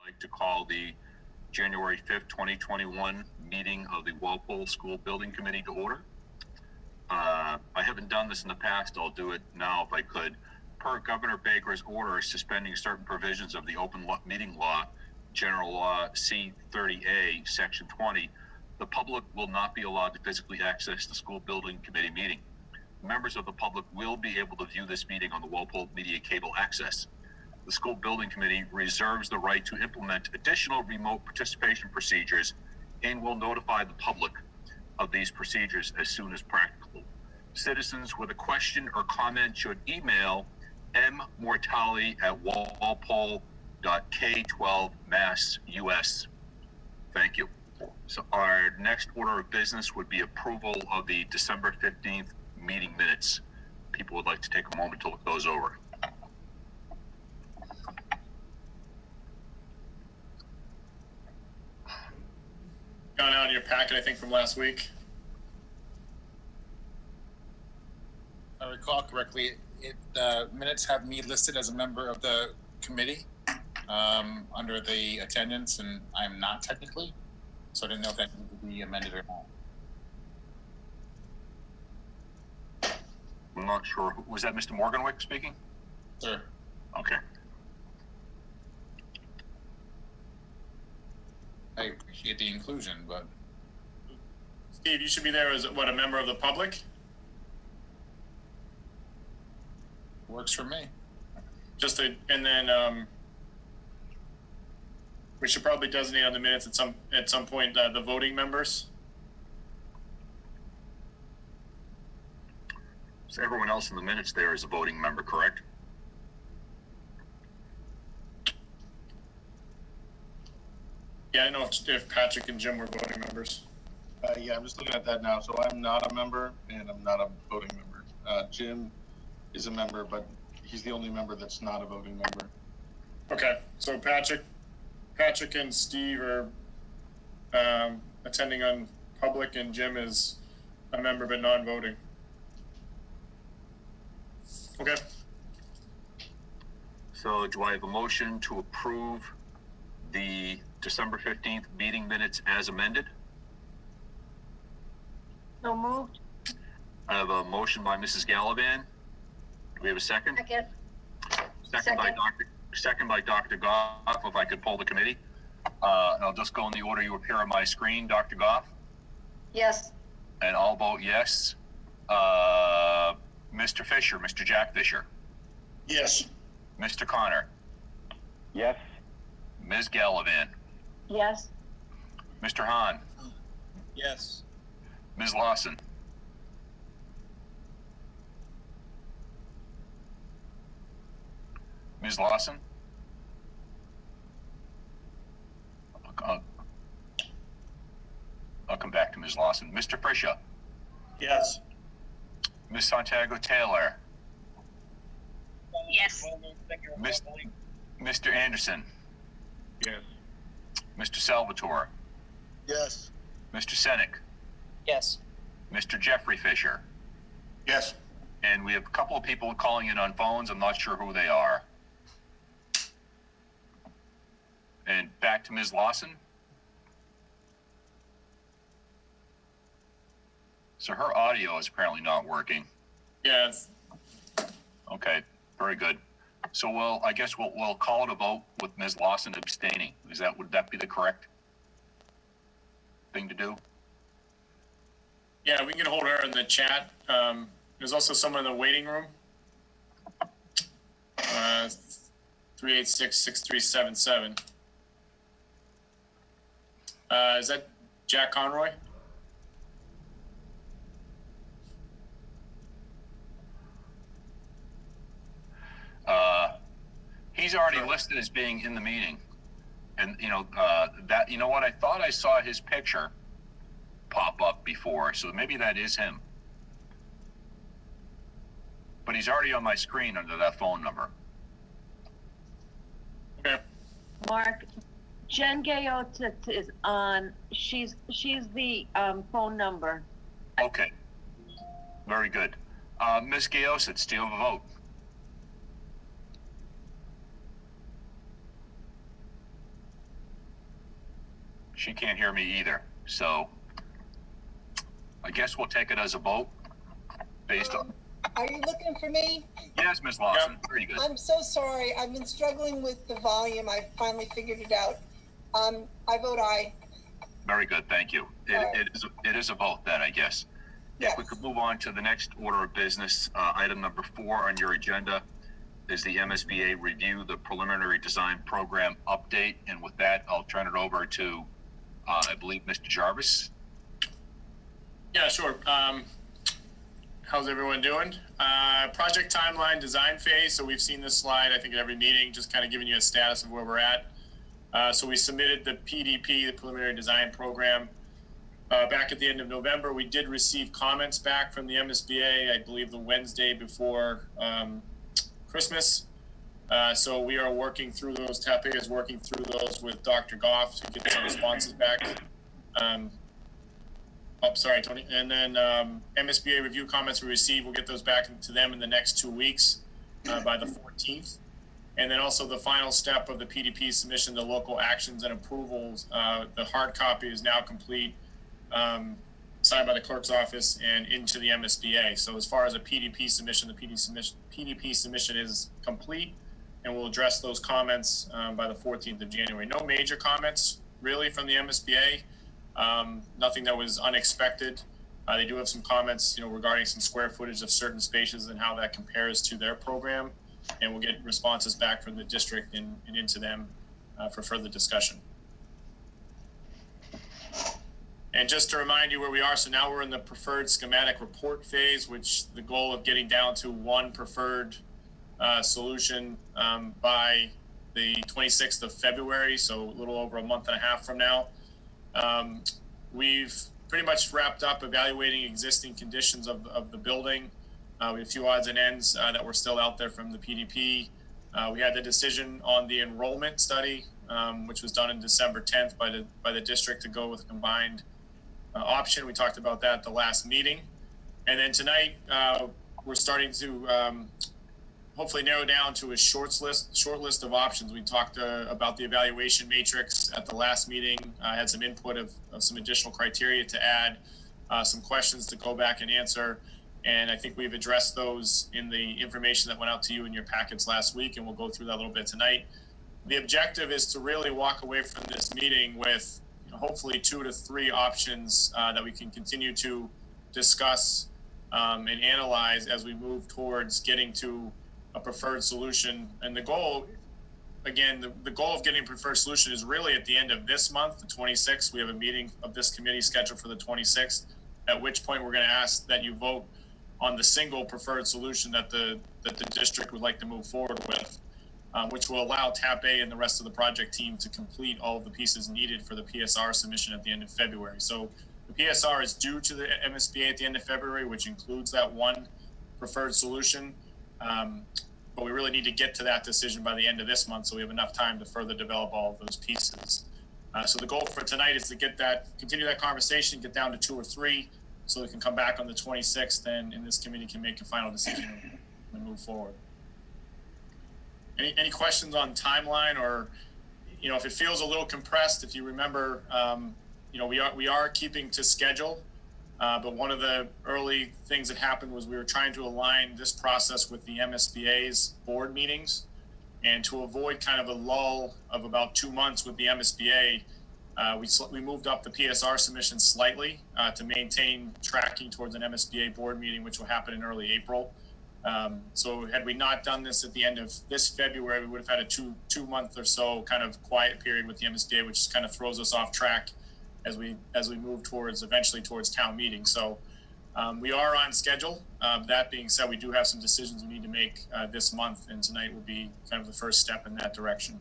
I'd like to call the January 5th, 2021 meeting of the Walpole School Building Committee to order. I haven't done this in the past. I'll do it now if I could. Per Governor Baker's order suspending certain provisions of the open meeting law, General Law C-30A, Section 20, the public will not be allowed to physically access the school building committee meeting. Members of the public will be able to view this meeting on the Walpole Media Cable Access. The school building committee reserves the right to implement additional remote participation procedures and will notify the public of these procedures as soon as practicable. Citizens with a question or comment should email mmortali@walpole.k12massus. Thank you. So our next order of business would be approval of the December 15th meeting minutes. People would like to take a moment to look those over. Gone out in your packet, I think, from last week. If I recall correctly, the minutes have me listed as a member of the committee under the attendance, and I'm not technically, so I didn't know if that needed to be amended or not. I'm not sure. Was that Mr. Morganwick speaking? Sure. Okay. I appreciate the inclusion, but Steve, you should be there as what, a member of the public? Works for me. And then we should probably designate on the minutes at some point the voting members. So everyone else in the minutes there is a voting member, correct? Yeah, I know if Patrick and Jim were voting members. Yeah, I'm just looking at that now. So I'm not a member, and I'm not a voting member. Jim is a member, but he's the only member that's not a voting member. Okay, so Patrick and Steve are attending on public, and Jim is a member but non-voting. Okay. So do I have a motion to approve the December 15th meeting minutes as amended? So moved. I have a motion by Mrs. Gallivan. Do we have a second? Second. Second by Dr. Goff, if I could poll the committee. And I'll just go in the order you appear on my screen. Dr. Goff? Yes. And I'll vote yes. Mr. Fisher, Mr. Jack Fisher. Yes. Mr. Connor. Yes. Ms. Gallivan. Yes. Mr. Hahn. Yes. Ms. Lawson. Ms. Lawson? I'll come back to Ms. Lawson. Mr. Fisher? Yes. Ms. Santiago Taylor? Yes. Mr. Anderson? Yes. Mr. Salvatore? Yes. Mr. Senek? Yes. Mr. Jeffrey Fisher? Yes. And we have a couple of people calling in on phones. I'm not sure who they are. And back to Ms. Lawson. So her audio is apparently not working. Yeah. Okay, very good. So I guess we'll call it a vote with Ms. Lawson abstaining. Would that be the correct thing to do? Yeah, we can hold her in the chat. There's also someone in the waiting room. 386-6377. Is that Jack Conroy? He's already listed as being in the meeting. And you know what? I thought I saw his picture pop up before, so maybe that is him. But he's already on my screen under that phone number. Okay. Mark, Jen Gayota is on. She's the phone number. Okay. Very good. Ms. Gayositz, do you have a vote? She can't hear me either. So I guess we'll take it as a vote based on. Are you looking for me? Yes, Ms. Lawson. Very good. I'm so sorry. I've been struggling with the volume. I finally figured it out. I vote aye. Very good. Thank you. It is a vote then, I guess. Yes. If we could move on to the next order of business, item number 4 on your agenda is the MSBA review the preliminary design program update. And with that, I'll turn it over to, I believe, Mr. Jarvis. Yeah, sure. How's everyone doing? Project timeline, design phase. So we've seen this slide, I think, at every meeting, just kind of giving you a status of where we're at. So we submitted the PDP, the preliminary design program, back at the end of November. We did receive comments back from the MSBA, I believe the Wednesday before Christmas. So we are working through those. TAPA is working through those with Dr. Goff to get some responses back. Sorry, Tony. And then MSBA review comments we received, we'll get those back to them in the next 2 weeks by the 14th. And then also the final step of the PDP submission, the local actions and approvals. The hard copy is now complete, signed by the clerk's office and into the MSBA. So as far as a PDP submission, the PDP submission is complete, and we'll address those comments by the 14th of January. No major comments really from the MSBA. Nothing that was unexpected. They do have some comments, regarding some square footage of certain spaces and how that compares to their program. And we'll get responses back from the district and into them for further discussion. And just to remind you where we are, so now we're in the preferred schematic report phase, which the goal of getting down to one preferred solution by the 26th of February, so a little over a month and a half from now. We've pretty much wrapped up evaluating existing conditions of the building. We have a few odds and ends that were still out there from the PDP. We had the decision on the enrollment study, which was done on December 10th by the district to go with a combined option. We talked about that at the last meeting. And then tonight, we're starting to hopefully narrow down to a short list of options. We talked about the evaluation matrix at the last meeting. I had some input of some additional criteria to add, some questions to go back and answer. And I think we've addressed those in the information that went out to you in your packets last week, and we'll go through that a little bit tonight. The objective is to really walk away from this meeting with hopefully 2 to 3 options that we can continue to discuss and analyze as we move towards getting to a preferred solution. And the goal, again, the goal of getting a preferred solution is really at the end of this month, the 26th. We have a meeting of this committee scheduled for the 26th, at which point we're going to ask that you vote on the single preferred solution that the district would like to move forward with, which will allow TAPA and the rest of the project team to complete all of the pieces needed for the PSR submission at the end of February. So the PSR is due to the MSBA at the end of February, which includes that one preferred solution. But we really need to get to that decision by the end of this month, so we have enough time to further develop all of those pieces. So the goal for tonight is to continue that conversation, get down to 2 or 3, so we can come back on the 26th and this committee can make a final decision and move forward. Any questions on timeline, or, if it feels a little compressed? If you remember, we are keeping to schedule, but one of the early things that happened was we were trying to align this process with the MSBA's board meetings, and to avoid kind of a lull of about 2 months with the MSBA, we moved up the PSR submission slightly to maintain tracking towards an MSBA board meeting, which will happen in early April. So had we not done this at the end of this February, we would have had a two month or so kind of quiet period with the MSBA, which kind of throws us off track as we move eventually towards town meeting. So we are on schedule. That being said, we do have some decisions we need to make this month, and tonight will be kind of the first step in that direction.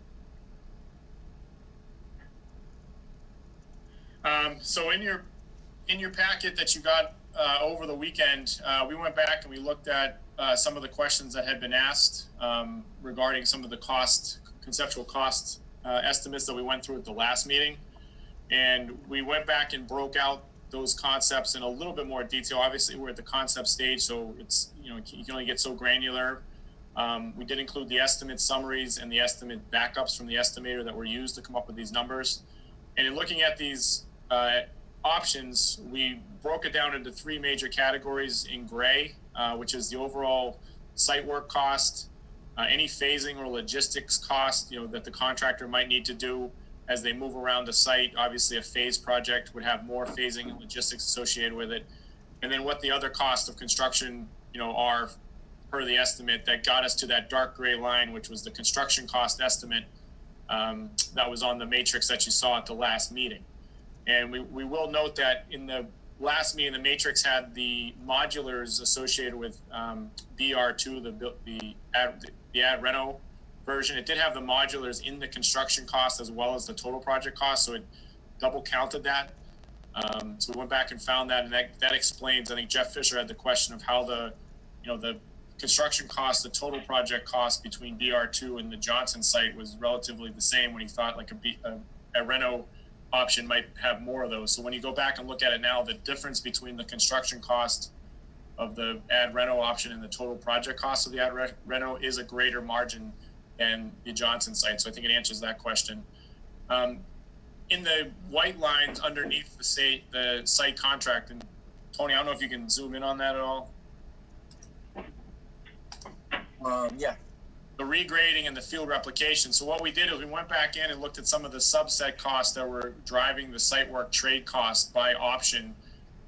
So in your packet that you got over the weekend, we went back and we looked at some of the questions that had been asked regarding some of the conceptual cost estimates that we went through at the last meeting. And we went back and broke out those concepts in a little bit more detail. Obviously, we're at the concept stage, so it's, you can only get so granular. We did include the estimate summaries and the estimate backups from the estimator that were used to come up with these numbers. And in looking at these options, we broke it down into three major categories in gray, which is the overall site work cost, any phasing or logistics cost, that the contractor might need to do as they move around the site. Obviously, a phase project would have more phasing and logistics associated with it. And then what the other costs of construction, are per the estimate that got us to that dark gray line, which was the construction cost estimate that was on the matrix that you saw at the last meeting. And we will note that in the last meeting, the matrix had the modulars associated with BR2, the ad reno version. It did have the modulars in the construction cost as well as the total project cost, so it double counted that. So we went back and found that, and that explains. I think Jeff Fisher had the question of how the construction cost, the total project cost between BR2 and the Johnson site was relatively the same when he thought like a reno option might have more of those. So when you go back and look at it now, the difference between the construction cost of the ad reno option and the total project cost of the ad reno is a greater margin than the Johnson site. So I think it answers that question. In the white lines underneath the site contract, and Tony, I don't know if you can zoom in on that at all. Yeah. The regrading and the field replication. So what we did is we went back in and looked at some of the subset costs that were driving the site work trade cost by option.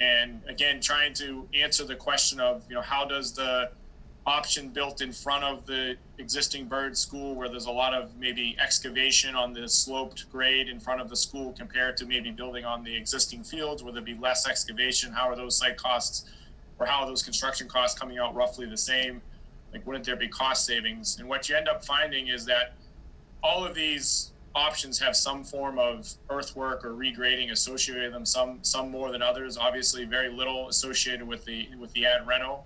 And again, trying to answer the question of, how does the option built in front of the existing bird school, where there's a lot of maybe excavation on the sloped grade in front of the school, compared to maybe building on the existing fields where there'd be less excavation? How are those site costs, or how are those construction costs coming out roughly the same? Like, wouldn't there be cost savings? And what you end up finding is that all of these options have some form of earthwork or regrading associated with them, some more than others. Obviously, very little associated with the ad reno.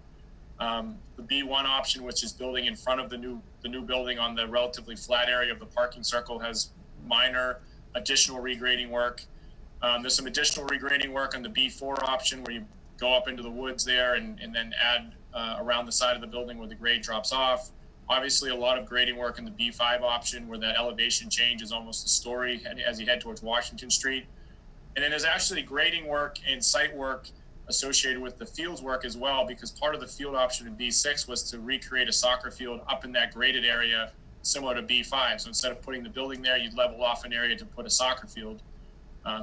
The B1 option, which is building in front of the new building on the relatively flat area of the parking circle, has minor additional regrading work. There's some additional regrading work on the B4 option, where you go up into the woods there and then add around the side of the building where the grade drops off. Obviously, a lot of grading work in the B5 option, where that elevation change is almost a story as you head towards Washington Street. And then there's actually grading work and site work associated with the fields work as well, because part of the field option in B6 was to recreate a soccer field up in that graded area similar to B5. So instead of putting the building there, you'd level off an area to put a soccer field.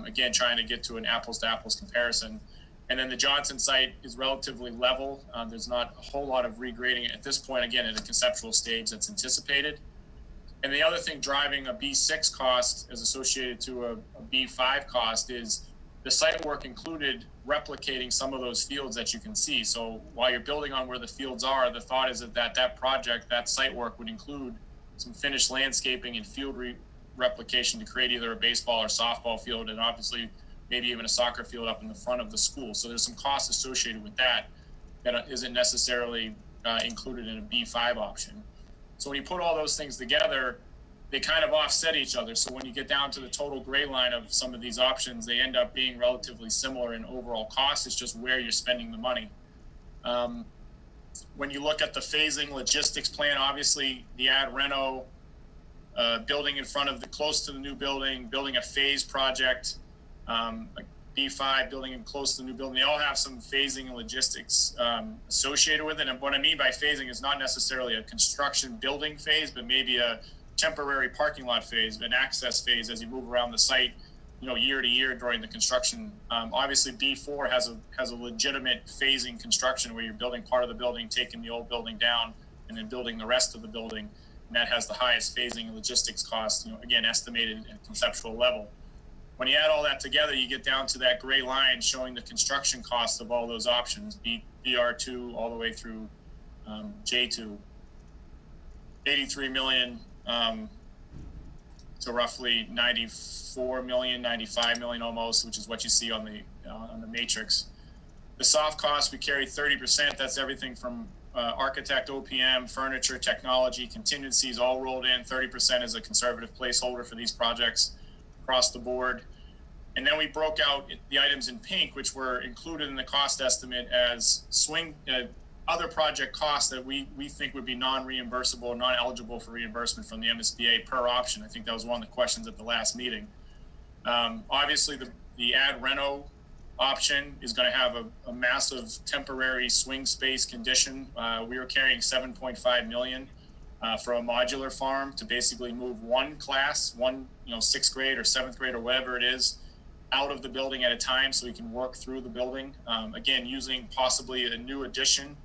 Again, trying to get to an apples to apples comparison. And then the Johnson site is relatively level. There's not a whole lot of regrading at this point, again, at a conceptual stage that's anticipated. And the other thing driving a B6 cost as associated to a B5 cost is the site work included replicating some of those fields that you can see. So while you're building on where the fields are, the thought is that project, that site work, would include some finished landscaping and field replication to create either a baseball or softball field, and obviously maybe even a soccer field up in the front of the school. So there's some costs associated with that isn't necessarily included in a B5 option. So when you put all those things together, they kind of offset each other. So when you get down to the total gray line of some of these options, they end up being relatively similar in overall cost. It's just where you're spending the money. When you look at the phasing logistics plan, obviously the ad reno, building in front of close to the new building, building a phase project, like B5, building in close to the new building, they all have some phasing and logistics associated with it. And what I mean by phasing is not necessarily a construction building phase, but maybe a temporary parking lot phase, an access phase as you move around the site, year to year during the construction. Obviously, B4 has a legitimate phasing construction where you're building part of the building, taking the old building down, and then building the rest of the building. And that has the highest phasing and logistics costs, again, estimated at a conceptual level. When you add all that together, you get down to that gray line showing the construction cost of all those options, BR2 all the way through J2. 83 million to roughly 94 million, 95 million almost, which is what you see on the matrix. The soft costs, we carry 30%. That's everything from architect, OPM, furniture, technology, contingencies all rolled in. 30% is a conservative placeholder for these projects across the board. And then we broke out the items in pink, which were included in the cost estimate as other project costs that we think would be non-reimbursable or non-eligible for reimbursement from the MSBA per option. I think that was one of the questions at the last meeting. Obviously, the ad reno option is going to have a massive temporary swing space condition. We were carrying 7.5 million for a modular farm to basically move one class, sixth grade or seventh grade or whatever it is, out of the building at a time so we can work through the building. Again, using possibly a new addition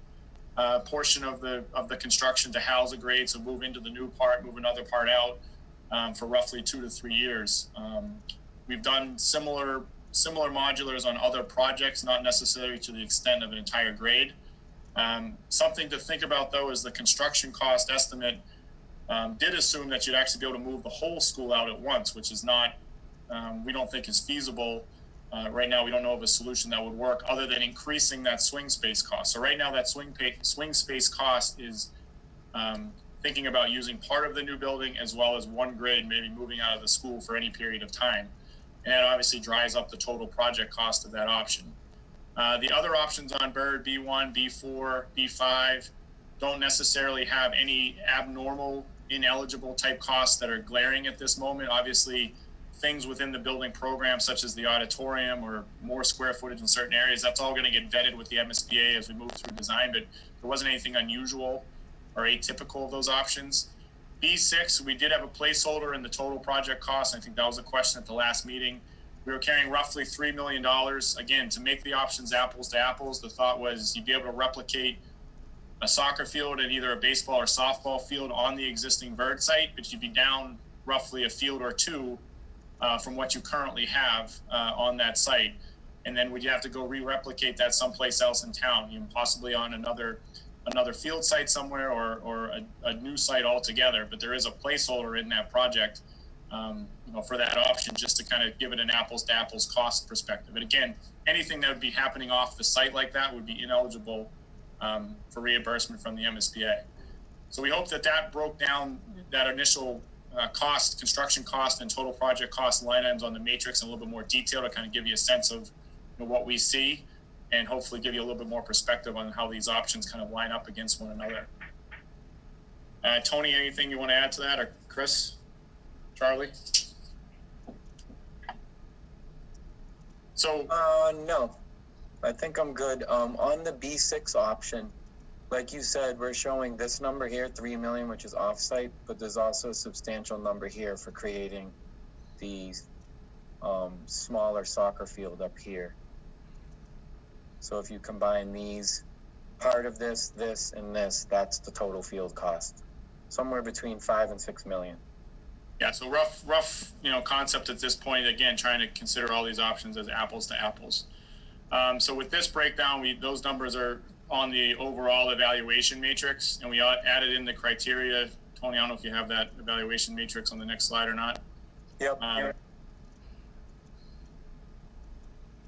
portion of the construction to house a grade, so move into the new part, move another part out for roughly 2 to 3 years. We've done similar modulars on other projects, not necessarily to the extent of an entire grade. Something to think about though is the construction cost estimate did assume that you'd actually be able to move the whole school out at once, which is not, we don't think is feasible. Right now, we don't know of a solution that would work other than increasing that swing space cost. So right now, that swing space cost is thinking about using part of the new building as well as one grade, maybe moving out of the school for any period of time. And that obviously dries up the total project cost of that option. The other options on Bird, B1, B4, B5, don't necessarily have any abnormal, ineligible type costs that are glaring at this moment. Obviously, things within the building program, such as the auditorium or more square footage in certain areas, that's all going to get vetted with the MSBA as we move through design, but there wasn't anything unusual or atypical of those options. B6, we did have a placeholder in the total project cost. I think that was a question at the last meeting. We were carrying roughly $3 million. Again, to make the options apples to apples, the thought was you'd be able to replicate a soccer field and either a baseball or softball field on the existing Bird site, but you'd be down roughly a field or two from what you currently have on that site. And then would you have to go re-replicate that someplace else in town, possibly on another field site somewhere or a new site altogether. But there is a placeholder in that project for that option, just to kind of give it an apples to apples cost perspective. And again, anything that would be happening off the site like that would be ineligible for reimbursement from the MSBA. So we hope that broke down that initial construction cost and total project cost line items on the matrix in a little bit more detail to kind of give you a sense of what we see and hopefully give you a little bit more perspective on how these options kind of line up against one another. Tony, anything you want to add to that, or Chris, Charlie? So no, I think I'm good. On the B6 option, like you said, we're showing this number here, 3 million, which is offsite, but there's also a substantial number here for creating the smaller soccer field up here. So if you combine these, part of this, and this, that's the total field cost. Somewhere between 5 and 6 million. Yeah, so rough, concept at this point. Again, trying to consider all these options as apples to apples. So with this breakdown, those numbers are on the overall evaluation matrix, and we added in the criteria. Tony, I don't know if you have that evaluation matrix on the next slide or not. Yep.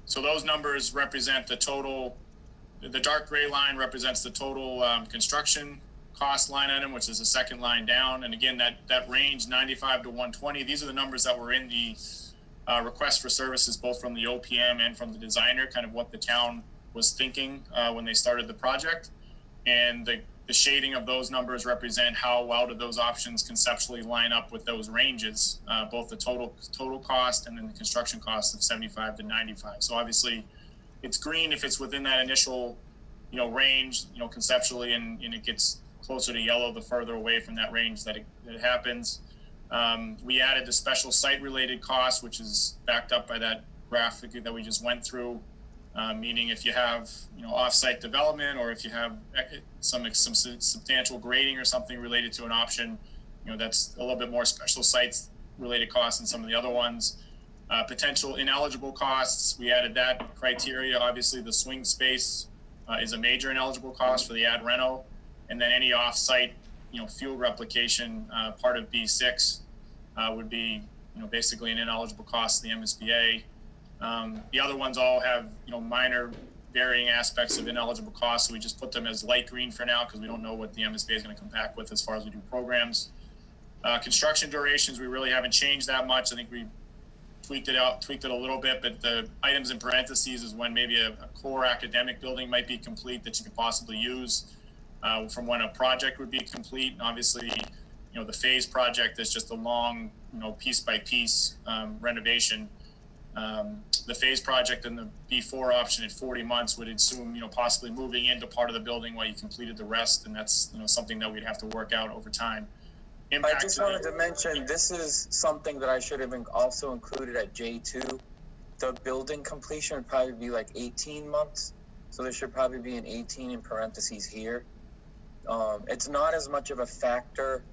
So those numbers represent the total. The dark gray line represents the total construction cost line item, which is the second line down. And again, that range 95 to 120. These are the numbers that were in the request for services, both from the OPM and from the designer, kind of what the town was thinking when they started the project. And the shading of those numbers represent how well do those options conceptually line up with those ranges, both the total cost and then the construction cost of 75 to 95. So obviously it's green if it's within that initial, range, conceptually, and it gets closer to yellow the further away from that range that it happens. We added the special site related costs, which is backed up by that graphic that we just went through. Meaning if you have, off-site development, or if you have some substantial grading or something related to an option, that's a little bit more special sites related costs than some of the other ones. Potential ineligible costs, we added that criteria. Obviously, the swing space is a major ineligible cost for the ad reno, and then any off-site, field replication part of B6 would be, basically an ineligible cost to the MSBA. The other ones all have, minor varying aspects of ineligible costs. So we just put them as light green for now because we don't know what the MSBA is going to come back with as far as we do programs. Construction durations, we really haven't changed that much. I think we tweaked it a little bit, but the items in parentheses is when maybe a core academic building might be complete that you could possibly use, from when a project would be complete. And obviously, the phase project is just a long, piece by piece renovation. The phase project and the B4 option at 40 months would assume, possibly moving into part of the building while you completed the rest, and that's, something that we'd have to work out over time. I just wanted to mention, this is something that I should have also included at J2. The building completion would probably be like 18 months, so there should probably be an 18 in parentheses here. It's not as much of a factor,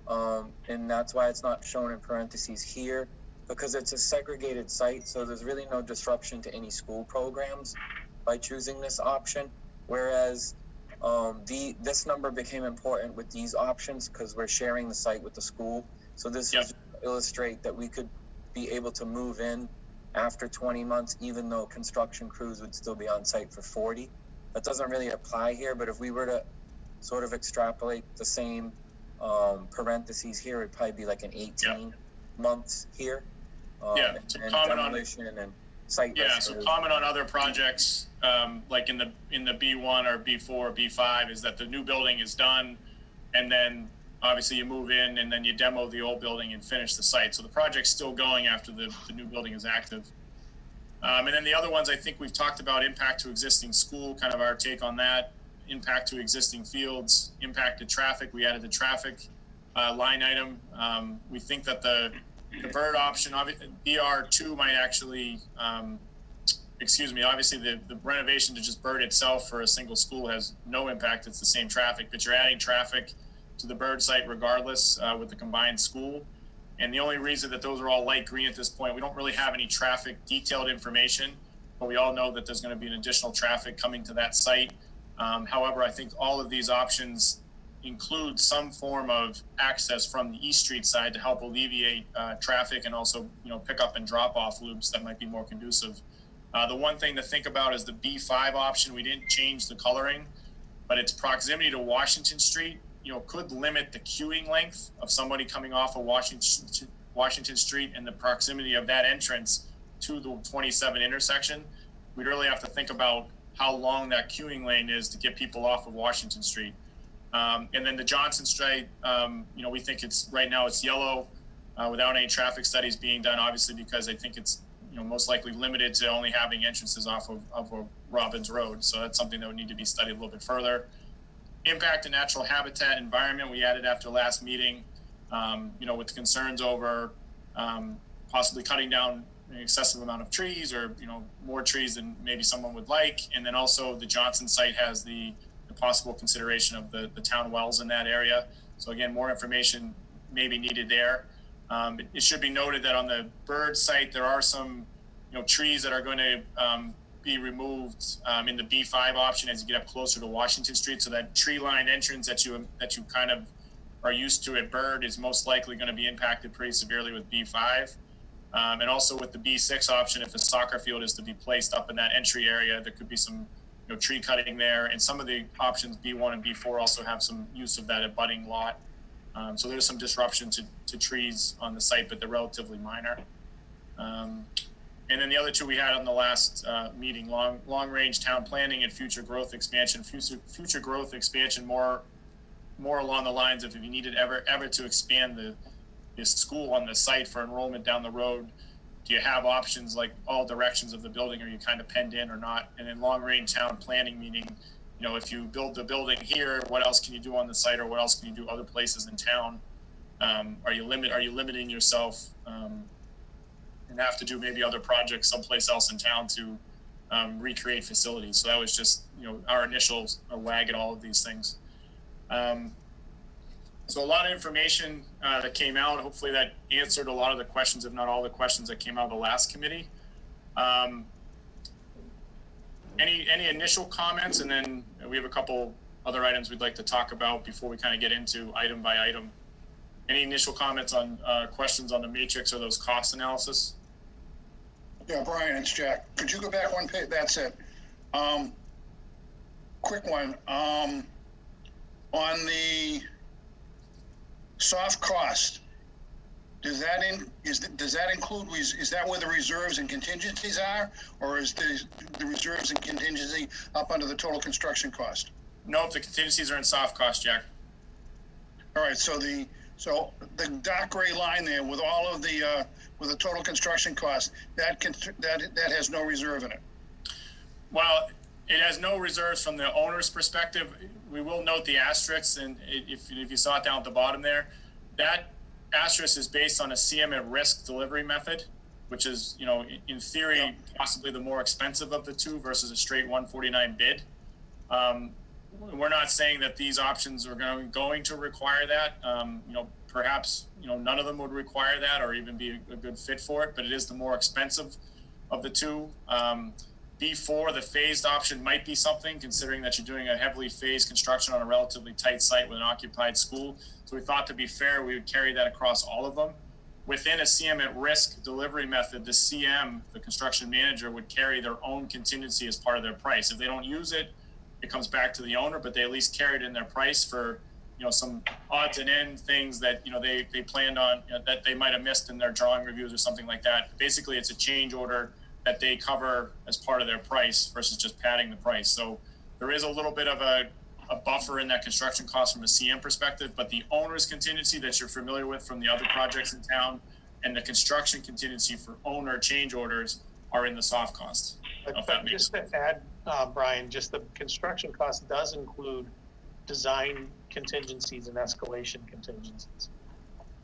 and that's why it's not shown in parentheses here, because it's a segregated site, so there's really no disruption to any school programs by choosing this option. Whereas this number became important with these options because we're sharing the site with the school. So this would illustrate that we could be able to move in after 20 months, even though construction crews would still be on site for 40. That doesn't really apply here, but if we were to sort of extrapolate the same parentheses here, it'd probably be like an 18 months here. So comment on and site. So comment on other projects, like in the B1 or B4 or B5, is that the new building is done, and then obviously you move in and then you demo the old building and finish the site. So the project's still going after the new building is active. And then the other ones, I think we've talked about impact to existing school, kind of our take on that, impact to existing fields, impact to traffic. We added the traffic line item. We think that the bird option, BR2 might actually, obviously the renovation to just bird itself for a single school has no impact. It's the same traffic, but you're adding traffic to the bird site regardless with the combined school. And the only reason that those are all light green at this point, we don't really have any traffic detailed information, but we all know that there's going to be an additional traffic coming to that site. However, I think all of these options include some form of access from the East Street side to help alleviate traffic, and also, pick up and drop off loops that might be more conducive. The one thing to think about is the B5 option. We didn't change the coloring, but its proximity to Washington Street, could limit the queuing length of somebody coming off of Washington Street, and the proximity of that entrance to the 27 intersection. We'd really have to think about how long that queuing lane is to get people off of Washington Street. And then the Johnson Street, we think right now it's yellow without any traffic studies being done, obviously, because I think it's, most likely limited to only having entrances off of Robbins Road. So that's something that would need to be studied a little bit further. Impact to natural habitat environment, we added after last meeting, with concerns over possibly cutting down an excessive amount of trees, or, more trees than maybe someone would like. And then also the Johnson site has the possible consideration of the town wells in that area. So again, more information may be needed there. It should be noted that on the bird site, there are some, trees that are going to be removed in the B5 option as you get up closer to Washington Street. So that tree line entrance that you kind of are used to at Bird is most likely going to be impacted pretty severely with B5. And also with the B6 option, if a soccer field is to be placed up in that entry area, there could be some tree cutting there. And some of the options B1 and B4 also have some use of that abutting lot. So there's some disruption to trees on the site, but they're relatively minor. And then the other two we had on the last meeting, long range town planning and future growth expansion. Future growth expansion more along the lines of if you needed ever to expand the school on the site for enrollment down the road, do you have options like all directions of the building? Are you kind of penned in or not? And then long range town planning, meaning, if you build the building here, what else can you do on the site, or what else can you do other places in town? Are you limiting yourself and have to do maybe other projects someplace else in town to recreate facilities? So that was just our initial wag at all of these things. So a lot of information that came out. Hopefully that answered a lot of the questions, if not all the questions that came out of the last committee. Any initial comments, and then we have a couple other items we'd like to talk about before we kind of get into item by item. Any initial comments on questions on the matrix or those cost analysis? Yeah, Brian, it's Jack. Could you go back one page? That's it. Quick one. On the soft cost, does that include, is that where the reserves and contingencies are, or is the reserves and contingency up under the total construction cost? Nope, the contingencies are in soft cost, Jack. All right, so So the dark gray line there with all of the, with the total construction cost, that has no reserve in it. Well, it has no reserves from the owner's perspective. We will note the asterisks, and if you saw it down at the bottom there, that asterisk is based on a CM at risk delivery method, which is, you know, in theory, possibly the more expensive of the two versus a straight 149 bid. We're not saying that these options are going to require that. You know, perhaps, you know, none of them would require that or even be a good fit for it, but it is the more expensive of the two. B4, the phased option might be something, considering that you're doing a heavily phased construction on a relatively tight site with an occupied school. So we thought, to be fair, we would carry that across all of them. Within a CM at risk delivery method, the CM, the construction manager, would carry their own contingency as part of their price. If they don't use it, it comes back to the owner, but they at least carry it in their price for, you know, some odds and end things that, you know, they planned on, you know, that they might have missed in their drawing reviews or something like that. Basically, it's a change order that they cover as part of their price versus just padding the price. So there is a little bit of a buffer in that construction cost from a CM perspective, but the owner's contingency that you're familiar with from the other projects in town and the construction contingency for owner change orders are in the soft cost. Just to add, Brian, just the construction cost does include design contingencies and escalation contingencies.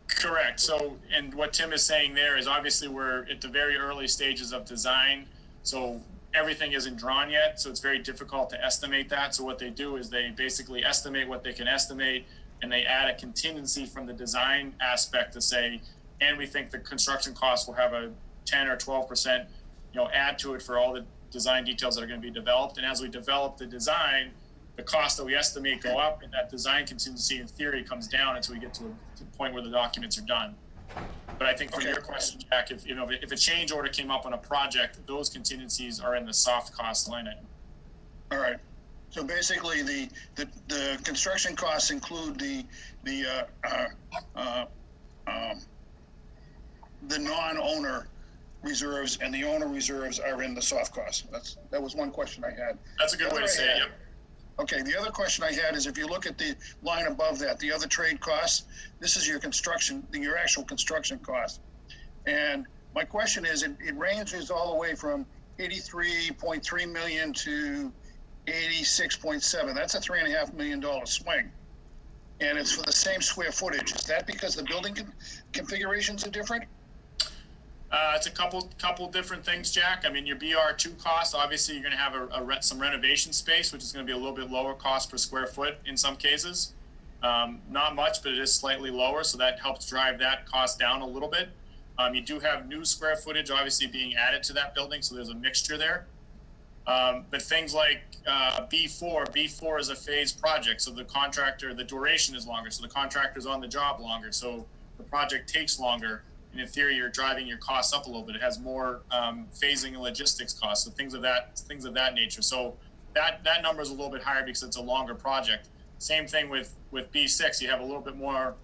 Correct. So, and what Tim is saying there is obviously we're at the very early stages of design. So everything isn't drawn yet. So it's very difficult to estimate that. So what they do is they basically estimate what they can estimate, and they add a contingency from the design aspect to say, and we think the construction costs will have a 10 or 12%, you know, add to it for all the design details that are going to be developed. And as we develop the design, the costs that we estimate go up, and that design contingency in theory comes down until we get to the point where the documents are done. But I think for your question, Jack, if a change order came up on a project, those contingencies are in the soft cost line item. All right. So basically, the construction costs include the non-owner reserves, and the owner reserves are in the soft cost. That was one question I had. That's a good way to say it. Yep. Okay, the other question I had is, if you look at the line above that, the other trade costs, this is your construction, your actual construction cost. And my question is, it ranges all the way from 83.3 million to 86.7. That's a $3.5 million swing. And it's for the same square footage. Is that because the building configurations are different? It's a couple different things, Jack. I mean, your BR2 cost, obviously you're going to have some renovation space, which is going to be a little bit lower cost per square foot in some cases. Not much, but it is slightly lower, so that helps drive that cost down a little bit. You do have new square footage obviously being added to that building, so there's a mixture there. But things like B4 is a phased project, so the duration is longer, so the contractor's on the job longer, so the project takes longer. And in theory, you're driving your costs up a little bit. It has more phasing and logistics costs, so things of that nature. So that number is a little bit higher because it's a longer project. Same thing with B6. You have a little bit more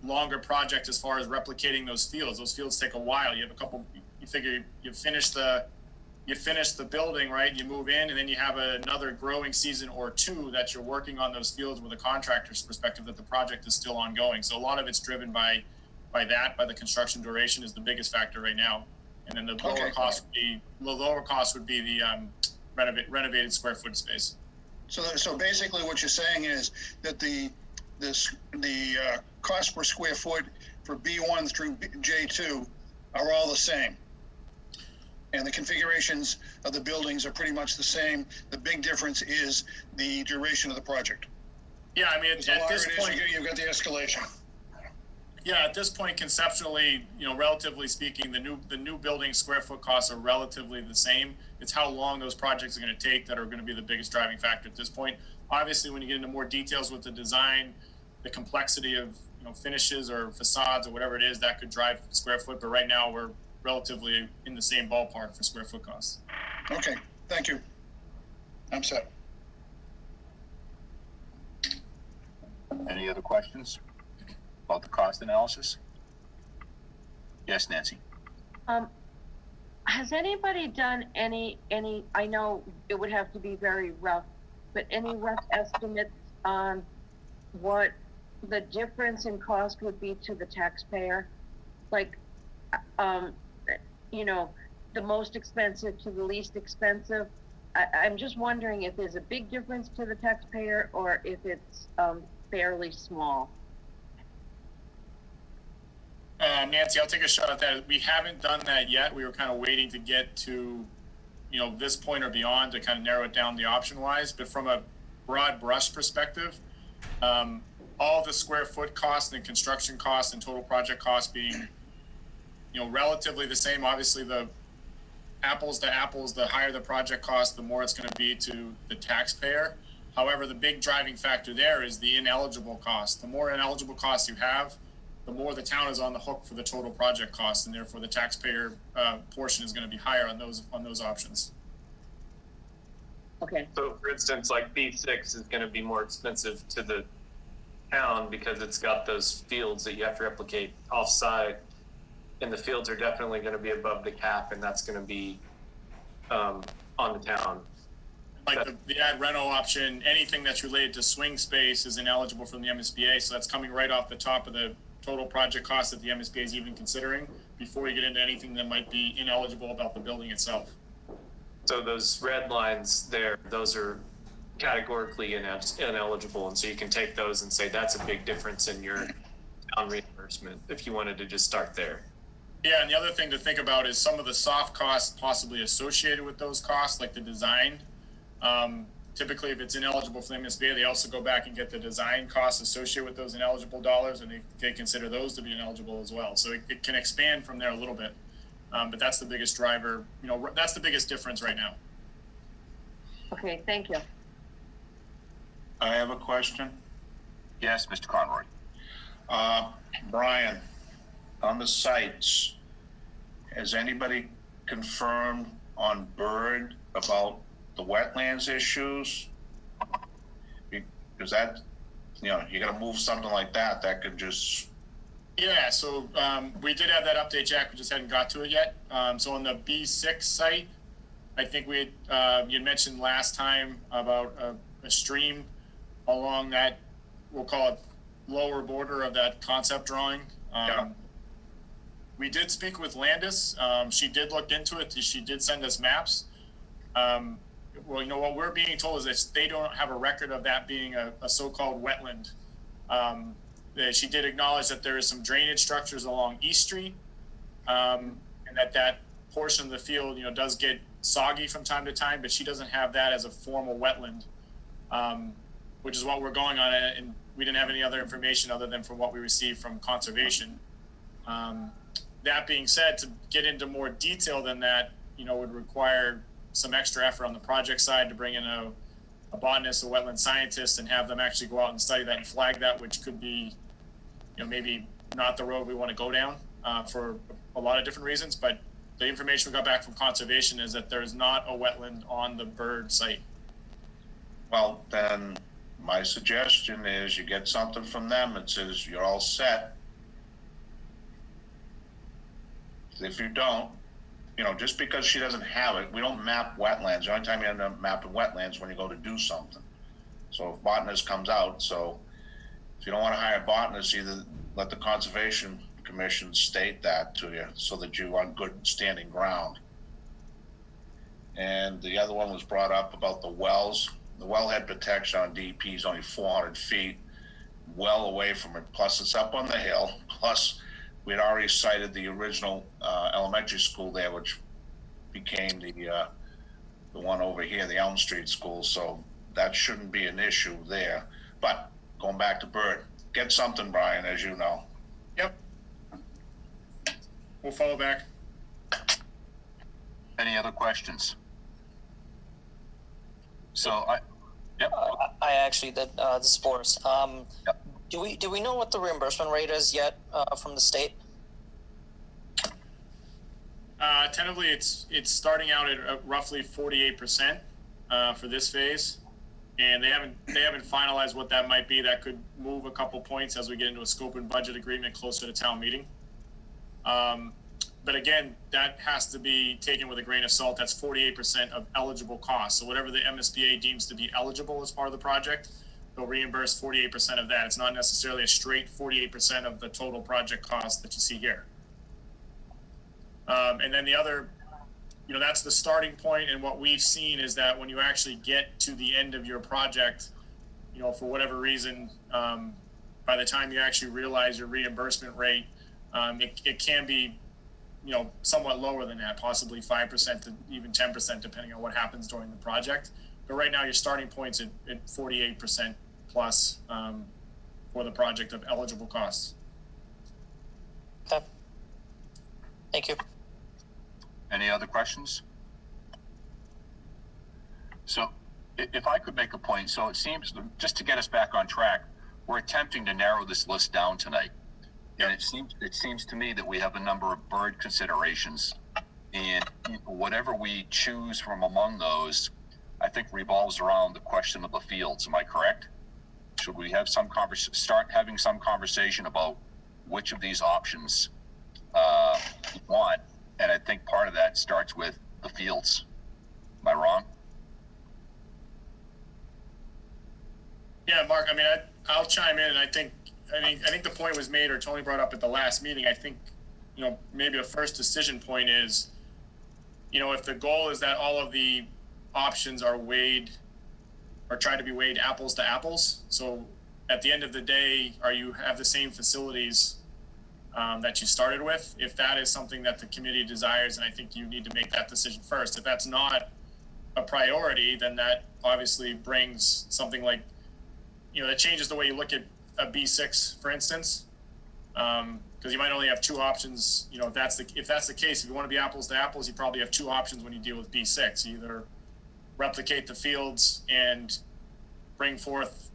longer project as far as replicating those fields. Those fields take a while. You have a couple. You figure you finish the building, right? You move in, and then you have another growing season or two that you're working on those fields with a contractor's perspective that the project is still ongoing. So a lot of it's driven by the construction duration is the biggest factor right now, and then the lower cost would be the renovated square foot space. So basically, what you're saying is that the cost per square foot for B1 through J2 are all the same, and the configurations of the buildings are pretty much the same. The big difference is the duration of the project. Yeah, I mean, at this point, you've got the escalation. Yeah, at this point, conceptually, relatively speaking, the new building square foot costs are relatively the same. It's how long those projects are going to take that are going to be the biggest driving factor at this point. Obviously, when you get into more details with the design, the complexity of finishes or facades or whatever it is, that could drive square foot. But right now, we're relatively in the same ballpark for square foot costs. Okay, thank you. I'm set. Any other questions about the cost analysis? Yes, Nancy. Has anybody done any, I know it would have to be very rough, but any rough estimates on what the difference in cost would be to the taxpayer? Like, you know, the most expensive to the least expensive? I'm just wondering if there's a big difference to the taxpayer or if it's fairly small. Nancy, I'll take a shot at that. We haven't done that yet. We were kind of waiting to get to, you know, this point or beyond to kind of narrow it down the option wise. But from a broad brush perspective, all the square foot costs and construction costs and total project costs being, you know, relatively the same. Obviously, the apples to apples, the higher the project cost, the more it's going to be to the taxpayer. However, the big driving factor there is the ineligible cost. The more ineligible costs you have, the more the town is on the hook for the total project cost, and therefore the taxpayer portion is going to be higher on those options. Okay. So, for instance, like B6 is going to be more expensive to the town because it's got those fields that you have to replicate off-site, and the fields are definitely going to be above the cap, and that's going to be on the town. Like the ad reno option, anything that's related to swing space is ineligible from the MSBA, so that's coming right off the top of the total project cost that the MSBA is even considering before you get into anything that might be ineligible about the building itself. So those red lines there, those are categorically ineligible, and so you can take those and say that's a big difference in your town reimbursement if you wanted to just start there. Yeah, and the other thing to think about is some of the soft costs possibly associated with those costs, like the design. Typically, if it's ineligible for the MSBA, they also go back and get the design costs associated with those ineligible dollars, and they consider those to be ineligible as well. So it can expand from there a little bit, but that's the biggest driver. You know, that's the biggest difference right now. Okay, thank you. I have a question. Yes, Mr. Conroy. Brian, on the sites, has anybody confirmed on Bird about the wetlands issues? Because that, you know, you got to move something like that, that could just... Yeah, so we did have that update, Jack. We just hadn't got to it yet. So on the B6 site, I think we had, you mentioned last time about a stream along that, we'll call it lower border of that concept drawing. Yeah. We did speak with Landis. She did look into it. She did send us maps. Well, you know, what we're being told is that they don't have a record of that being a so-called wetland. She did acknowledge that there is some drainage structures along East Street, and that portion of the field, you know, does get soggy from time to time, but she doesn't have that as a formal wetland, which is what we're going on. And we didn't have any other information other than from what we received from conservation. That being said, to get into more detail than that, you know, would require some extra effort on the project side to bring in a botanist, a wetland scientist, and have them actually go out and study that and flag that, which could be, you know, maybe not the road we want to go down for a lot of different reasons. But the information we got back from conservation is that there's not a wetland on the Bird site. Well, then my suggestion is you get something from them that says you're all set. If you don't, you know, just because she doesn't have it, we don't map wetlands. The only time you end up mapping wetlands when you go to do something. So if botanist comes out, so if you don't want to hire a botanist, either let the Conservation Commission state that to you so that you're on good standing ground. And the other one was brought up about the wells. The wellhead protection on DEP is only 400 feet, well away from it. Plus it's up on the hill. Plus we had already cited the original elementary school there, which became the one over here, the Elm Street school. So that shouldn't be an issue there. But going back to Bird, get something, Brian, as you know. Yep. We'll follow back. Any other questions? So I actually did. This is Boris. Yep. Do we know what the reimbursement rate is yet from the state? Tentatively, it's starting out at roughly 48% for this phase, and they haven't finalized what that might be. That could move a couple points as we get into a scope and budget agreement closer to town meeting. But again, that has to be taken with a grain of salt. That's 48% of eligible costs. So whatever the MSBA deems to be eligible as part of the project, they'll reimburse 48% of that. It's not necessarily a straight 48% of the total project cost that you see here. And then the other, that's the starting point. And what we've seen is that when you actually get to the end of your project, for whatever reason, by the time you actually realize your reimbursement rate, it can be, somewhat lower than that, possibly 5% to even 10%, depending on what happens during the project. But right now, your starting point's at 48% plus for the project of eligible costs. Okay. Thank you. Any other questions? So if I could make a point, so it seems, just to get us back on track, we're attempting to narrow this list down tonight. And it seems to me that we have a number of bird considerations, and whatever we choose from among those, I think revolves around the question of the fields. Am I correct? Should we have start having some conversation about which of these options we want? And I think part of that starts with the fields. Am I wrong? Yeah, Mark, I'll chime in, and I think the point was made, or Tony brought up at the last meeting. I think, maybe the first decision point is, if the goal is that all of the options are weighed or try to be weighed apples to apples. So at the end of the day, you have the same facilities that you started with? If that is something that the committee desires, and I think you need to make that decision first. If that's not a priority, then that obviously brings something like, that changes the way you look at a B6, for instance, because you might only have two options. If that's the case, if you want to be apples to apples, you probably have two options when you deal with B6. You either replicate the fields and bring forth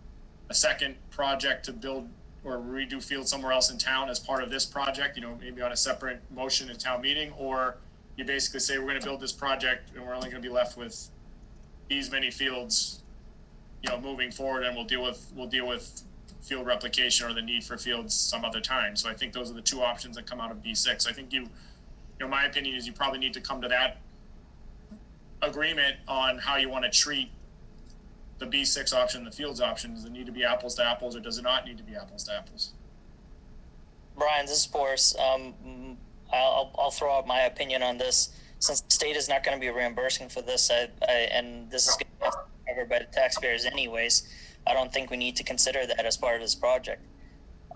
a second project to build or redo fields somewhere else in town as part of this project, maybe on a separate motion at town meeting, or you basically say we're going to build this project and we're only going to be left with these many fields, moving forward, and we'll deal with field replication or the need for fields some other time. So I think those are the two options that come out of B6. I think my opinion is you probably need to come to that agreement on how you want to treat the B6 option, the fields option. Does it need to be apples to apples, or does it not need to be apples to apples? Brian, this is Boris. I'll throw out my opinion on this. Since the state is not going to be reimbursing for this, and this is going to be covered by the taxpayers anyways, I don't think we need to consider that as part of this project.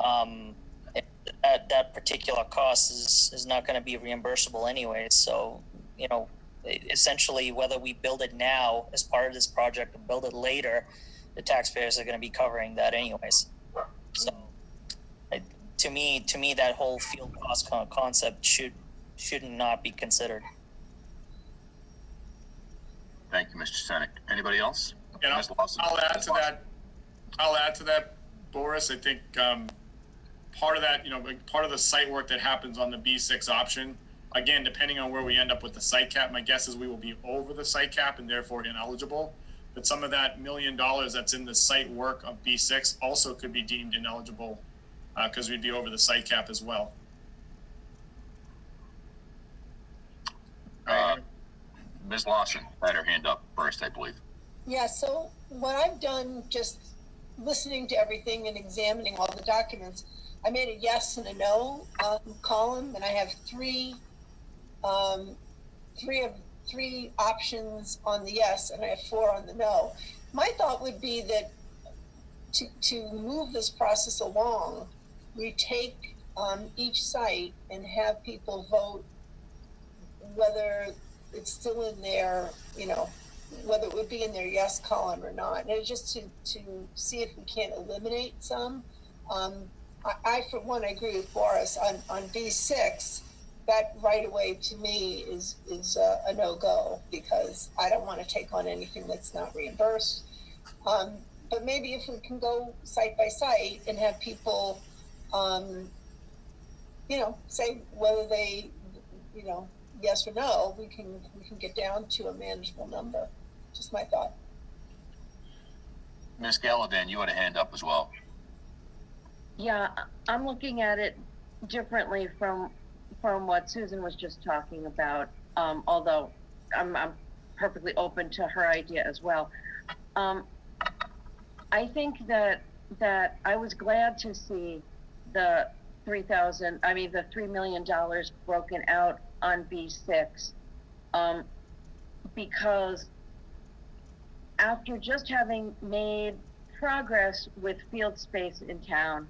That particular cost is not going to be reimbursable anyways. So, essentially, whether we build it now as part of this project or build it later, the taxpayers are going to be covering that anyways. So, to me, that whole field cost concept should not be considered. Thank you, Mr. Senek. Anybody else? And I'll add to that, Boris. I think part of that, part of the site work that happens on the B6 option, again, depending on where we end up with the site cap, my guess is we will be over the site cap and therefore ineligible. But some of that $1 million that's in the site work of B6 also could be deemed ineligible because we'd be over the site cap as well. Ms. Lawson had her hand up first, I believe. Yeah, so what I've done, just listening to everything and examining all the documents, I made a yes and a no column, and I have three options on the yes, and I have 4 on the no. My thought would be that to move this process along, we take each site and have people vote whether it's still in their, whether it would be in their yes column or not. And just to see if we can't eliminate some. I for one, I agree with Boris on B6. That right away to me is a no-go, because I don't want to take on anything that's not reimbursed. But maybe if we can go site by site and have people, say whether they, yes or no, we can get down to a manageable number. Just my thought. Ms. Gallivan, you had a hand up as well. Yeah, I'm looking at it differently from what Susan was just talking about, although I'm perfectly open to her idea as well. I think that I was glad to see the the $3 million broken out on B6, because after just having made progress with field space in town,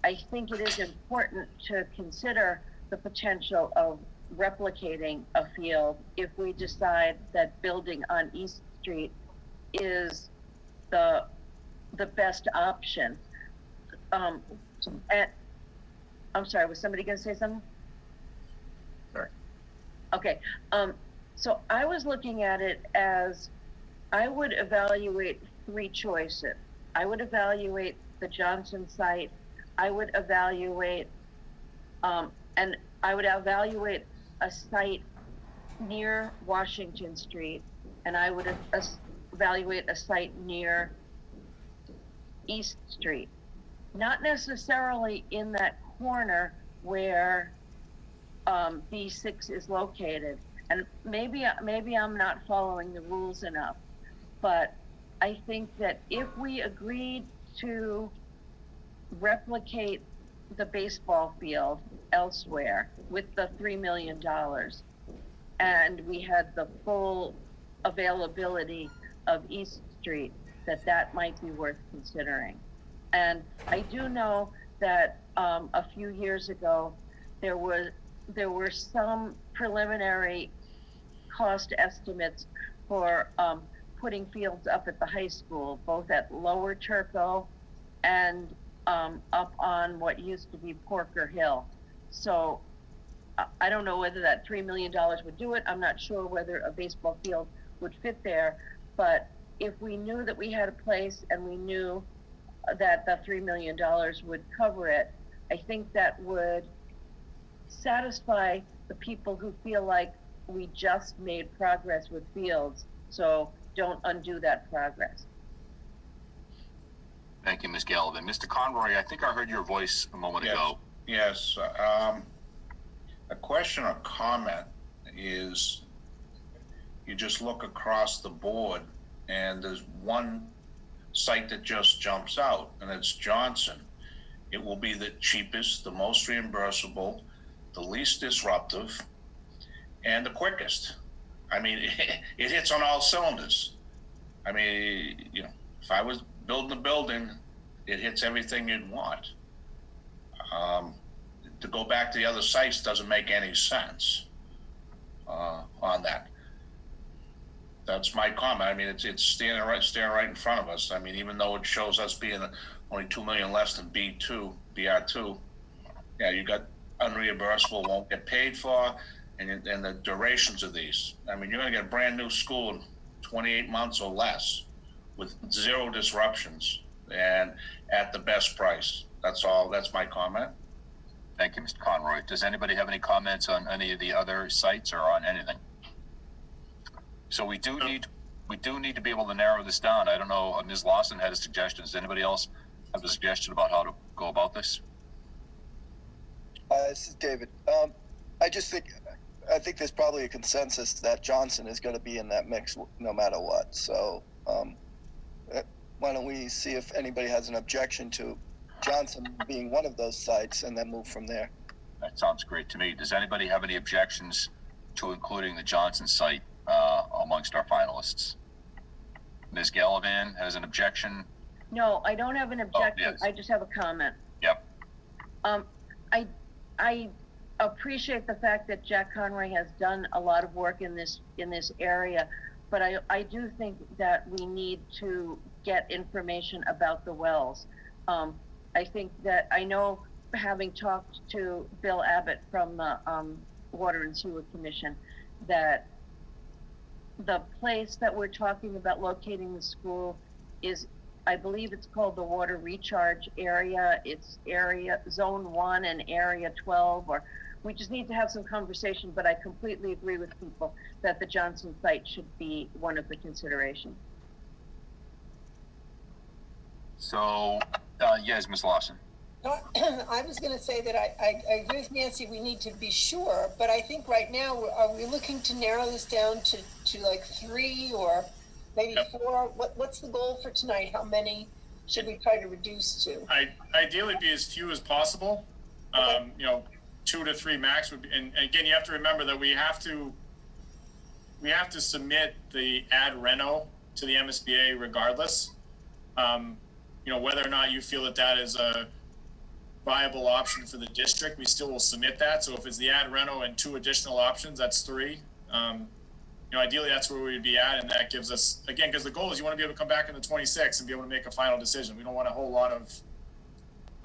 I think it is important to consider the potential of replicating a field if we decide that building on East Street is the best option. And I'm sorry, was somebody going to say something? Sorry. Okay. So I was looking at it as I would evaluate three choices. I would evaluate the Johnson site. I would evaluate, and I would evaluate a site near Washington Street, and I would evaluate a site near East Street. Not necessarily in that corner where B6 is located. And maybe I'm not following the rules enough, but I think that if we agreed to replicate the baseball field elsewhere with the $3 million, and we had the full availability of East Street, that might be worth considering. And I do know that a few years ago, there were some preliminary cost estimates for putting fields up at the high school, both at Lower Turco and up on what used to be Porker Hill. So I don't know whether that $3 million would do it. I'm not sure whether a baseball field would fit there, but if we knew that we had a place and we knew that the $3 million would cover it, I think that would satisfy the people who feel like we just made progress with fields, so don't undo that progress. Thank you, Ms. Gallivan. Mr. Conroy, I think I heard your voice a moment ago. Yes. A question or comment is, you just look across the board and there's one site that just jumps out, and it's Johnson. It will be the cheapest, the most reimbursable, the least disruptive, and the quickest. I mean, it hits on all cylinders. I mean, you know, if I was building a building, it hits everything you'd want. To go back to the other sites doesn't make any sense on that. That's my comment. I mean, it's staring right in front of us. I mean, even though it shows us being only 2 million less than BR2, yeah, you got unreimbursable, won't get paid for, and the durations of these. I mean, you're going to get a brand new school in 28 months or less with zero disruptions and at the best price. That's all. That's my comment. Thank you, Mr. Conroy. Does anybody have any comments on any of the other sites or on anything? So we do need to be able to narrow this down. I don't know, Ms. Lawson had a suggestion. Does anybody else have a suggestion about how to go about this? This is David. I think there's probably a consensus that Johnson is going to be in that mix no matter what. So why don't we see if anybody has an objection to Johnson being one of those sites and then move from there. That sounds great to me. Does anybody have any objections to including the Johnson site amongst our finalists? Ms. Gallivan has an objection. No, I don't have an objection. Oh, yes. I just have a comment. Yep. I appreciate the fact that Jack Conroy has done a lot of work in this area, but I do think that we need to get information about the wells. I think that I know, having talked to Bill Abbott from the Water and Sewer Commission, that the place that we're talking about locating the school is, I believe it's called the Water Recharge Area. It's area Zone 1 and Area 12, or we just need to have some conversation, but I completely agree with people that the Johnson site should be one of the considerations. So, yes, Ms. Lawson. I was going to say that I agree with Nancy, we need to be sure, but I think right now, are we looking to narrow this down to like 3 or maybe 4? What's the goal for tonight? How many should we try to reduce to? Ideally be as few as possible. You know, 2 to 3 max would be, and again, you have to remember that we have to submit the ad reno to the MSBA regardless. You know, whether or not you feel that is a viable option for the district, we still will submit that. So if it's the ad reno and 2 additional options, that's 3. You know, ideally that's where we would be at, and that gives us, again, because the goal is you want to be able to come back in the 26 and be able to make a final decision. We don't want a whole lot of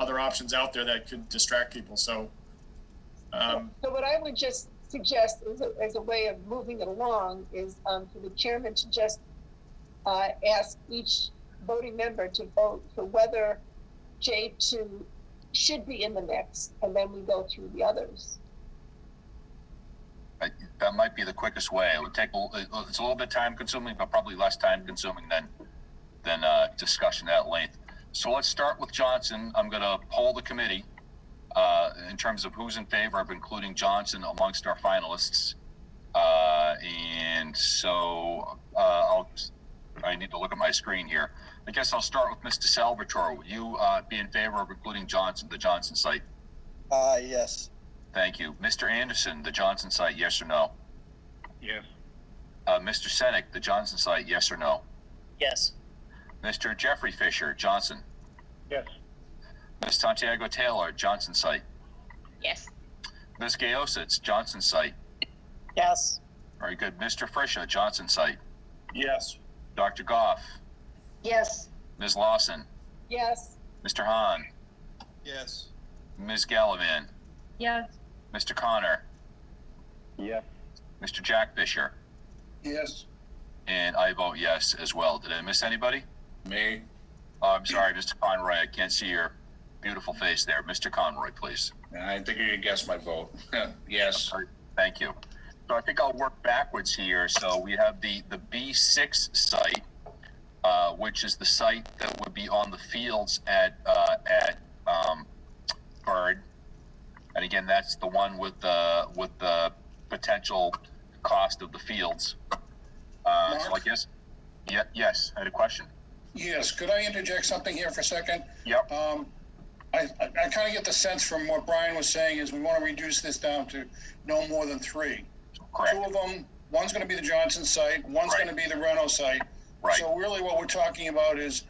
other options out there that could distract people. So, so what I would just suggest as a way of moving it along is for the chairman to just ask each voting member to vote for whether J2 should be in the mix, and then we go through the others. That might be the quickest way. It would take it's a little bit time consuming, but probably less time consuming than discussion at length. So let's start with Johnson. I'm going to poll the committee in terms of who's in favor of including Johnson amongst our finalists. And so I need to look at my screen here. I guess I'll start with Mr. Salvatore. Would you be in favor of including Johnson, the Johnson site? Yes. Thank you. Mr. Anderson, the Johnson site, yes or no? Yes. Mr. Senek, the Johnson site, yes or no? Yes. Mr. Jeffrey Fisher, Johnson. Yes. Ms. Santiago Taylor, Johnson site. Yes. Ms. Gayositz, Johnson site. Yes. Very good. Mr. Frisha, Johnson site. Yes. Dr. Goff, Yes. Ms. Lawson, Yes. Mr. Hahn, Yes. Ms. Gallivan, Yes. Mr. Connor, Yes. Mr. Jack Fisher, Yes. and I vote yes as well. Did I miss anybody? Me? Oh, I'm sorry, Mr. Conroy. I can't see your beautiful face there. Mr. Conroy, please. I think you can guess my vote. Yes. All right, thank you. So I think I'll work backwards here. So we have the B6 site, which is the site that would be on the fields at Bird. And again, that's the one with the potential cost of the fields. So I guess, yes, I had a question. Yes, could I interject something here for a second? Yep. I kind of get the sense from what Brian was saying is we want to reduce this down to no more than 3. Correct. 2 of them, one's going to be the Johnson site, one's Right. going to be the Reno site. Right. So really what we're talking about is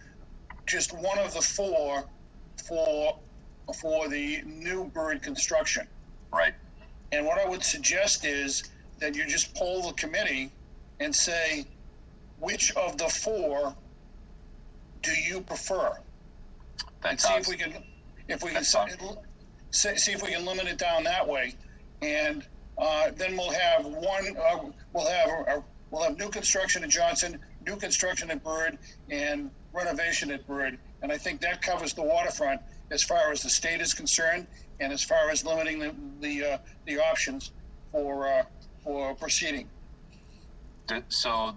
just one of the 4 for the new Bird construction. Right. And what I would suggest is that you just poll the committee and say, which of the 4 do you prefer? And see if we can see if we can limit it down that way, and then we'll have we'll have new construction at Johnson, new construction at Bird, and renovation at Bird, and I think that covers the waterfront as far as the state is concerned, and as far as limiting the options for proceeding. So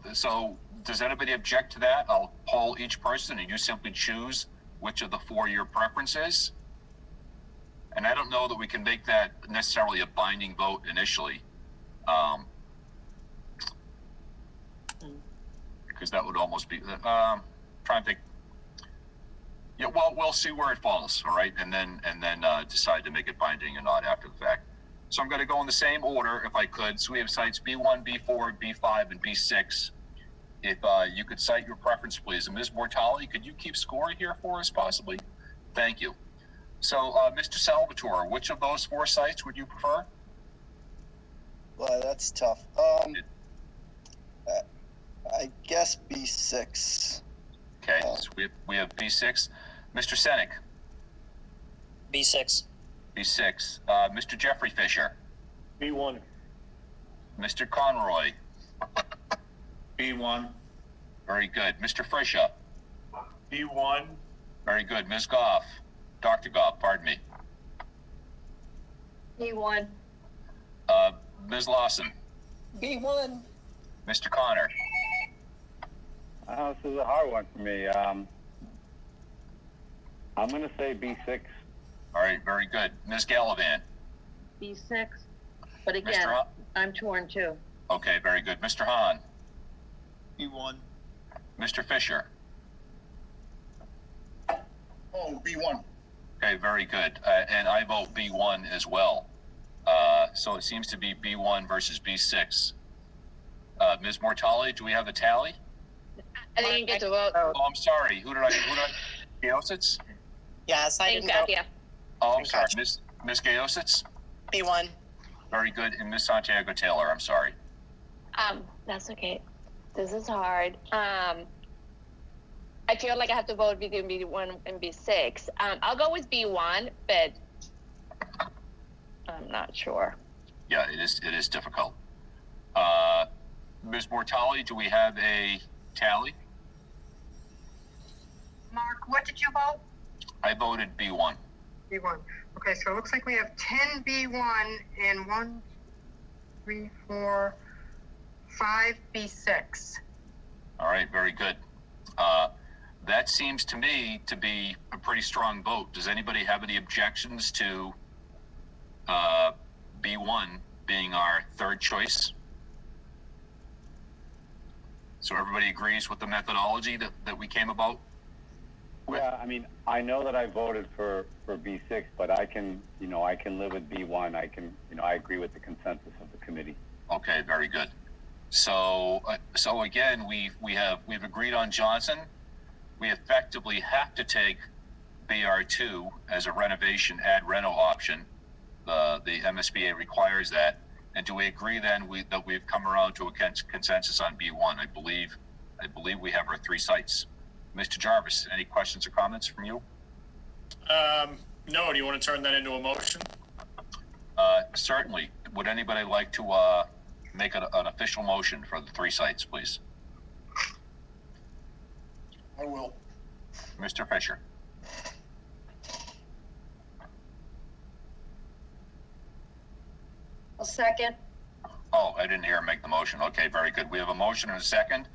does anybody object to that? I'll poll each person and you simply choose which of the 4 your preference is. And I don't know that we can make that necessarily a binding vote initially. Because that would almost be, trying to think. Yeah, well, we'll see where it falls, all right? And then decide to make it binding or not after the fact. So I'm going to go in the same order if I could. So we have sites B1, B4, B5, and B6. If you could cite your preference, please. And Ms. Mortali, could you keep score here for us, possibly? Thank you. So, Mr. Salvatore, which of those 4 sites would you prefer? Well, that's tough. I guess B6. Okay, so we have B6. Mr. Senek? B6. B6. Mr. Jeffrey Fisher? B1. Mr. Conroy? B1. Very good. Mr. Frisha? B1. Very good. Ms. Goff? Dr. Goff, pardon me. B1. Ms. Lawson? B1. Mr. Connor? This is a hard one for me. I'm going to say B6. All right, very good. Ms. Gallivan? B6. But again, I'm torn too. Okay, very good. Mr. Hahn? B1. Mr. Fisher? Oh, B1. Okay, very good. And I vote B1 as well. So it seems to be B1 versus B6. Ms. Mortali, do we have a tally? I didn't get to vote. Oh, I'm sorry. Who did I? Gayositz? Yes, I didn't vote. Oh, I'm sorry. Miss Gayositz? B1. Very good. And Miss Santiago Taylor, I'm sorry. That's okay. This is hard. I feel like I have to vote between B1 and B6. I'll go with B1, but I'm not sure. Yeah, it is difficult. Ms. Mortali, do we have a tally? Mark, what did you vote? I voted B1. B1. Okay, so it looks like we have 10 B1 and 1, 3, 4, 5 B6. All right, very good. That seems to me to be a pretty strong vote. Does anybody have any objections to B1 being our third choice? So everybody agrees with the methodology that we came about with? Yeah, I mean, I know that I voted for B6, but I can live with B1. I agree with the consensus of the committee. Okay, very good. So again, we've agreed on Johnson. We effectively have to take BR2 as a renovation ad reno option. The MSBA requires that. And do we agree then that we've come around to a consensus on B1? I believe we have our three sites. Mr. Jarvis, any questions or comments from you? No. Do you want to turn that into a motion? Certainly. Would anybody like to make an official motion for the three sites, please? I will. Mr. Fisher. A second. Oh, I didn't hear him make the motion. Okay, very good. We have a motion and a second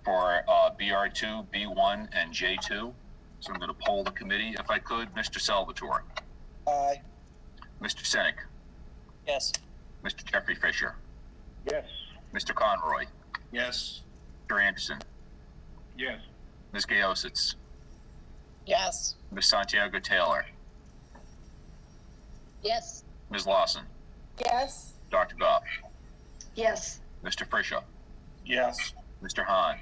for BR2, B1, and J2. So I'm going to poll the committee, if I could. Mr. Salvatore. Aye. Mr. Senek. Yes. Mr. Jeffrey Fisher. Yes. Mr. Conroy. Yes. Mr. Anderson. Yes. Ms. Gayositz. Yes. Ms. Santiago Taylor. Yes. Ms. Lawson. Yes. Dr. Goff. Yes. Mr. Fisher. Yes. Mr. Hahn.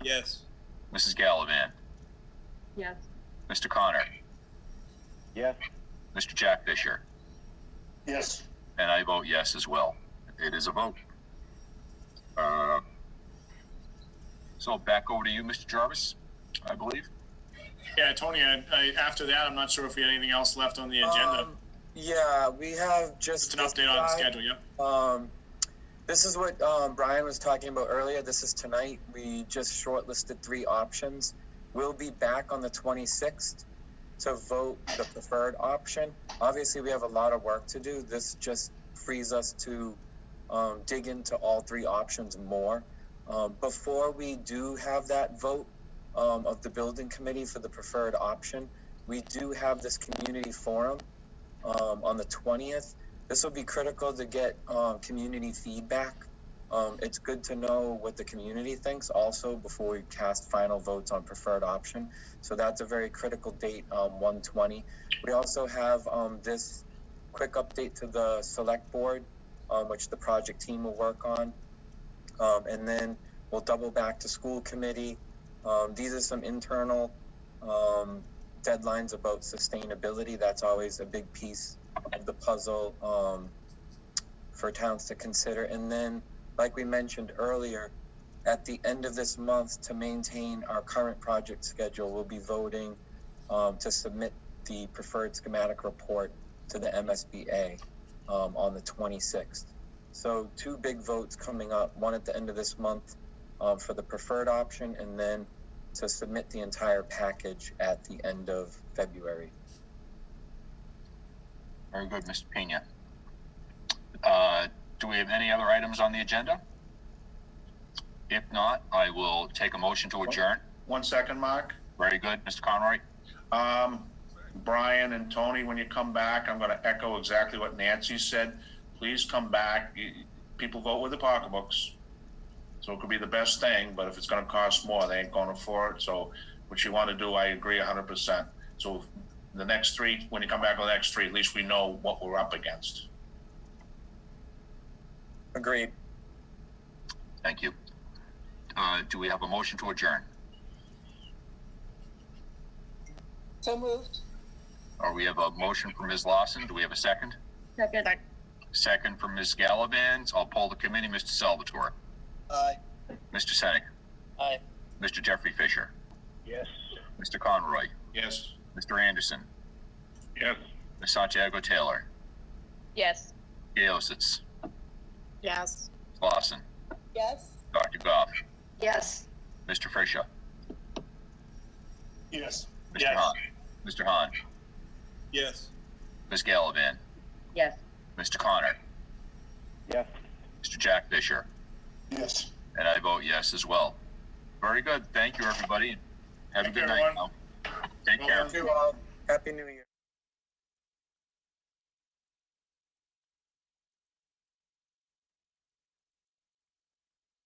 Yes. Mrs. Gallivan. Yes. Mr. Connor. Yes. Mr. Jack Fisher. Yes. And I vote yes as well. It is a vote. So back over to you, Mr. Jarvis, I believe. Yeah, Tony, after that, I'm not sure if we had anything else left on the agenda. Yeah, we have just an update on the schedule, yep. This is what Brian was talking about earlier. This is tonight. We just shortlisted 3 options. We'll be back on the 26th to vote the preferred option. Obviously, we have a lot of work to do. This just frees us to dig into all 3 options more. Before we do have that vote of the building committee for the preferred option, we do have this community forum on the 20th. This will be critical to get community feedback. It's good to know what the community thinks also before we cast final votes on preferred option. So that's a very critical date, 1/20. We also have this quick update to the select board, which the project team will work on. And then we'll double back to school committee. These are some internal deadlines about sustainability. That's always a big piece of the puzzle for towns to consider. And then, like we mentioned earlier, at the end of this month, to maintain our current project schedule, we'll be voting to submit the preferred schematic report to the MSBA on the 26th. So 2 big votes coming up, one at the end of this month for the preferred option, and then to submit the entire package at the end of February. Very good, Mr. Pena. Do we have any other items on the agenda? If not, I will take a motion to adjourn. 1 second, Mark. Very good, Mr. Conroy. Brian and Tony, when you come back, I'm going to echo exactly what Nancy said. Please come back. People vote with the pocketbooks. So it could be the best thing, but if it's going to cost more, they ain't going for it. So what you want to do, I agree 100%. So the next three, when you come back with the next three, at least we know what we're up against. Agreed. Thank you. Do we have a motion to adjourn? So moved. Or we have a motion from Ms. Lawson. Do we have a second? Second. Second from Ms. Gallivan. I'll poll the committee. Mr. Salvatore. Aye. Mr. Senek. Aye. Mr. Jeffrey Fisher. Yes. Mr. Conroy. Yes. Mr. Anderson. Yes. Ms. Santiago Taylor. Yes. Gaositz. Yes. Lawson. Yes. Dr. Goff. Yes. Mr. Fisher. Yes. Mr. Yes. Hahn. Mr. Hahn. Yes. Ms. Gallivan. Yes. Mr. Connor. Yes. Mr. Jack Fisher. Yes. And I vote yes as well. Very good. Thank you, everybody. Have a Thank good you, night everyone. now. Take care. Thank you all. Happy New Year.